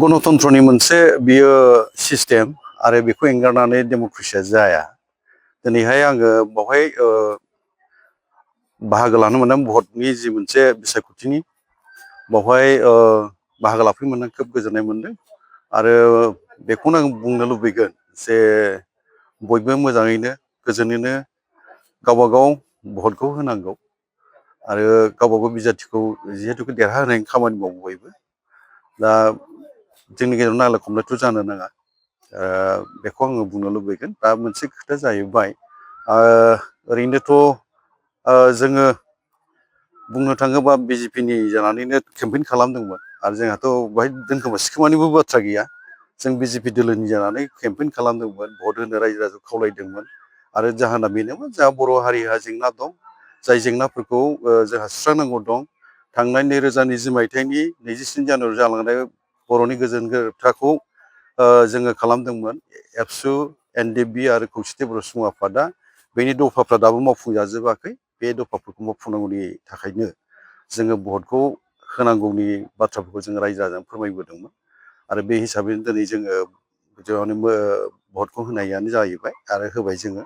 गणतन्त्रनि मोनसे बियो सिस्टेम आरो बेखौ एंगारनानै डेम'क्रेसिया जाया। दिनैहाय आङो बावहाय बाहागो लानो मोनदों भटनि जि मोनसे बिसायख'थिनि बावहाय बाहागो लाफैनो मोनदों खोब गोजोननाय मोनदों आरो बेखौनो आं बुंनो लुबैगोन जे बयबो मोजाङैनो गोजोनैनो गावबा गाव भटखौ होनांगौ आरो गावबा गाव बिजाथिखौ जिहेतु देरहाहोनायनि खामानि मावो बयबो। दा जोंनि गेजेराव नांलाय खमलायथ' जानो नाङा बेखौ आङो बुंनो लुबैगोन। दा मोनसे खोथा जाहैबाय ओरैनोथ' जोङो बुंनो थाङोबा बिजेपिनि जानानैनो केम्पेइन खालामदोंमोन आरो जोंहाथ' बेहाय दोनखोमा सिखोमानिबो बाथ्रा गैया। जों बिजेपि दोलोनि जानानै केम्पेइन खालामदोंमोन, भट होनो रायजो राजाखौ खावलायदोंमोन आरो जाहोना बेनोमोन जोंहा बर' हारिहा जेंना दं, जाय जेंनाफोरखौ जोंहा सुस्रांनांगौ दं। थांनाय 2020 मायथाइनि 27 जानुवारियाव जालांनाय बर'नि गोजोन गोरोबथाखौ जोङो खालामदोंमोन। एबसु, एनडिएफबि आरो खौसेथि बर' सुबुं आफादा बेनि दफाफ्रा दाबो मावफुंजाजोबाखै। बे दफाफोरखौ मावफुंनांगौनि थाखायनो जोङो भटखौ होनांगौनि बाथ्राफोरखौ जोङो रायजो राजानो फोरमायबोदोंमोन आरो बे हिसाबैनो दिनै जोङो भटखौ होनायानो जाहैबाय आरो होबाय जोङो।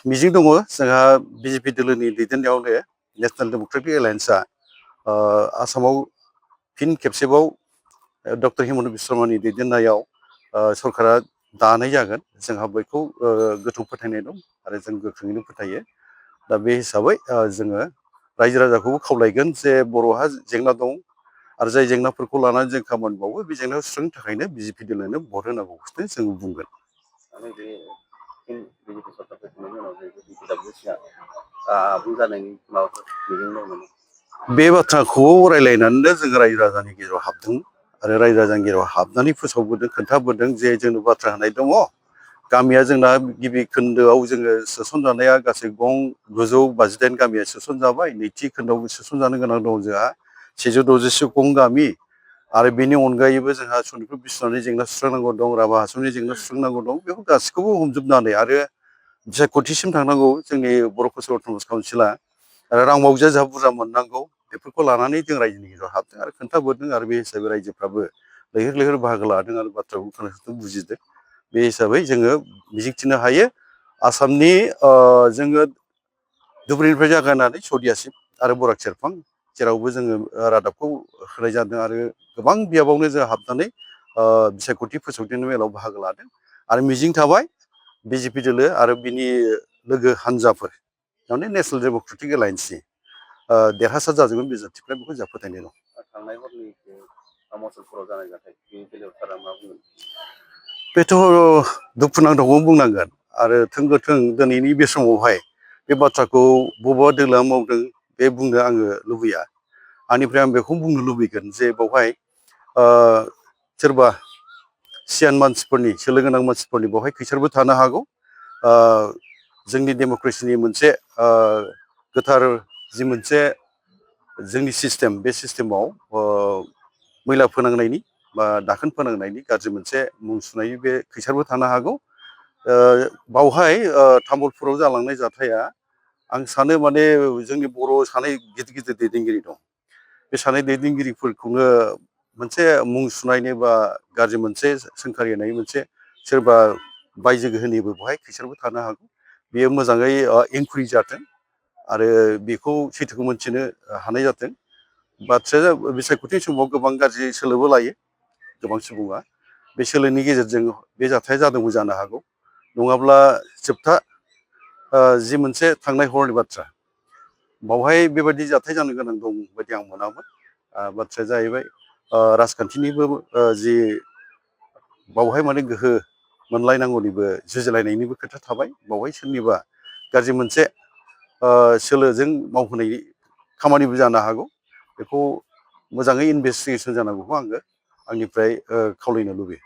मिजिं दङ जोंहा बिजेपि दोलोनि दैदेननायावनो नेसनेल डेम'क्रेटिक एलायेन्सआ आसामाव फिन खेबसेबाव डक्टर हिमन्त बिश्व शर्मानि दैदेननायाव सरकारा दानाय जागोन। जोंहा बेखौ गोथौ फोथायनाय दं आरो जों गोख्रोङैनो फोथायो। दा बे हिसाबै जोङो रायजो राजाखौबो खावलायगोन जे बर'हा जेंना दं आरो जाय जेंनाफोरखौ लानानै जों खामानि मावो बे जेंनाखौ सुस्रांनो थाखायनो बिजेपि दोलोनो भट होनांगौखौनो जों बुंगोन। बे बाथ्राखौ रायज्लायनानैनो जों रायजो राजानि गेजेराव हाबदों आरो रायजो राजानि गेजेराव हाबनानै फोसावबोदों, खोन्थाबोदों जे जोंनो बाथ्रा होनाय दङ। गामिया जोंना गिबि खोन्दोआव जोङो सोसनजानाया गासै गं 959 गामिया सोसनजाबाय। नैथि खोन्दोआव सोसनजानो गोनां दं जोंहा 166 गं गामि आरो बेनि अनगायैबो जोंहा सनितपुर बिस्वनाथनि जेंना सुस्रांनांगौ दं, राभा हासंनि जेंना सुस्रांनांगौ दं। बेखौ गासैखौबो हमजोबनानै आरो बिसायख'थिसिम थांनांगौ जोंनि बर' कचुर अट'नमास काउन्सिला आरो रां मावजिया जोंहा बुरजा मोननांगौ। बेफोरखौ लानानै जों रायजोनि गेजेराव हाबदों आरो खोन्थाबोदों आरो बे हिसाबै रायजोफ्राबो लैहोर लैहोर बाहागो लादों आरो बाथ्राखौ खोनासंदों, बुजिदों। बे हिसाबै जोङो मिजिंथिनो हायो आसामनि जोङो धुबुरीनिफ्राय जागायनानै सदियासिम आरो बराग सेरफां जेरावबो जोङो रादाबखौ होनाय जादों आरो गोबां बियाबावनो जों हाबनानै बिसायख'थि फोसावथिनि मेलाव बाहागो लादों आरो मिजिं थाबाय बिजेपि दोलो आरो बिनि लोगो हान्जाफोर माने नेसनेल डेम'क्रेटिक एलायेन्सनि देरहासार जाजोबगोन बिजाथिफ्रा, बेखौ जोंहा फोथायनाय दं। थांनाय हरनि मसलपुराव जानाय जाथाय बेनि बेलायाव सारा मा बुंगोन? बेथ' दुखुनांथावखौनो बुंनांगोन आरो थोंगोथों दिनैनि बे समावहाय बे बाथ्राखौ बबेबा दोलोआ मावदों बे बुंनो आङो लुबैया। आंनिफ्राय आं बेखौ बुंनो लुबैगोन जे बेवहाय सोरबा सियान मानसिफोरनि, सोलो गोनां मानसिफोरनि बेवहाय खैसारबो थानो हागौ। जोंनि डेम'क्रेसिनि मोनसे गोथार जि मोनसे जोंनि सिस्टेम, बे सिस्टेमाव मैला फोनांनायनि बा दाखोन फोनांनायनि गाज्रि मोनसे मुं सुनायनि बे खैसारबो थानो हागौ। बावहाय तामुलपुराव जालांनाय जाथाया आं सानो माने जोंनि बर' सानै गिदिर गिदिर दैदेनगिरि दं। बे सानै दैदेनगिरिफोरखौनो मोनसे मुं सुनायनि बा गाज्रि मोनसे सोंखारिनायनि मोनसे सोरबा बायजो गोहोनिबो बेवहाय खैसारबो थानो हागौ। बेयो मोजाङै इनकुवेरि जाथों आरो बेखौ सैथोखौ मोनथिनो हानाय जाथों। बाथ्राया बिसायख'थि समाव गोबां गाज्रि सोलोबो लायो गोबां सुबुङा। बे सोलोनि गेजेरजों बे जाथाया जादोंबो जानो हागौ। नङाब्ला जोबथा जि मोनसे थांनाय हरनि बाथ्रा, बावहाय बेबायदि जाथाय जानो गोनां दं बायदि आं मोनामोन। बाथ्राया जाहैबाय राजखान्थिनिबो जि बावहाय माने गोहो मोनलायनांगौनिबो जुजिलायनायनिबो खोथा थाबाय। बावहाय सोरनिबा गाज्रि मोनसे सोलोजों मावहोनाय खामानिबो जानो हागौ। बेखौ मोजाङै इनभेस्टिगेसन जानांगौखौ आङो आंनिफ्राय खावलायनो लुबैयो।